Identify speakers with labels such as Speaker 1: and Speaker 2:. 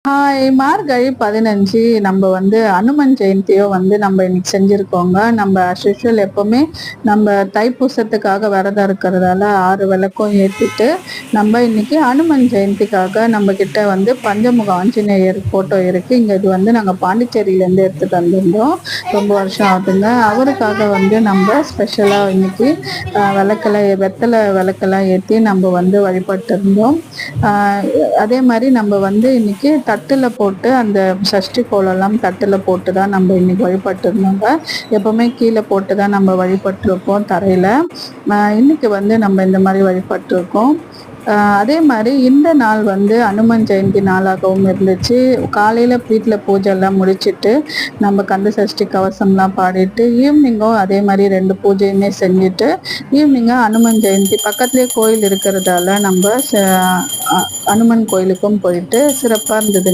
Speaker 1: மார்கழி 15 நம்ம வந்து அனுமன் ஜெயந்தியோ வந்து நம்ம இன்னைக்கு செஞ்சிருக்கோங்க. நம்ம அஸ் யூசுவல் எப்பவுமே நம்ம தைப்பூசத்துக்காக விரதம் இருக்கிறதால 6 விளக்கும் ஏத்திட்டு, நம்ம இன்னைக்கு அனுமன் ஜெயந்திக்காக நம்ம கிட்ட வந்து பஞ்சமுக ஆஞ்சநேயர் ஃபோட்டோ இருக்கு. இங்க இது வந்து நாங்க பாண்டிச்சேரியிலேருந்து எடுத்துட்டு வந்திருந்தோம். ரொம்ப வருஷம் ஆகுதுங்க. அவருக்காக வந்து நம்ம ஸ்பெஷலா இன்னைக்கு விளக்கெல்லாம் வெத்தலை விளக்கெல்லாம் ஏத்தி நம்ம வந்து வழிபட்டு இருந்தோம். அதே மாதிரி நம்ம வந்து இன்னைக்கு தட்டுல போட்டு அந்த சஷ்டி கோலம்லாம் தட்டுல போட்டு தான் நம்ம இன்னைக்கு வழிபட்டு இருந்தோங்க. எப்பவுமே கீழே போட்டு தான் நம்ம வழிபட்டிருப்போம் தரையில. இன்னைக்கு வந்து நம்ம இந்த மாதிரி வழிபட்டிருக்கோம். அதே மாதிரி இந்த நாள் வந்து அனுமன் ஜெயந்தி நாளாகவும் இருந்துச்சு. காலையில வீட்டில் பூஜை எல்லாம் முடிச்சுட்டு நம்ம கந்த சஷ்டி கவசம்லாம் பாடிட்டு ஈவினிங்கும் அதே மாதிரி 2 பூஜையுமே செஞ்சுட்டு ஈவினிங்கா அனுமன் ஜெயந்தி பக்கத்துலேயே கோயில் இருக்கிறதால நம்ம அனுமன் கோயிலுக்கும் போயிட்டு சிறப்பாக இருந்ததுங்க.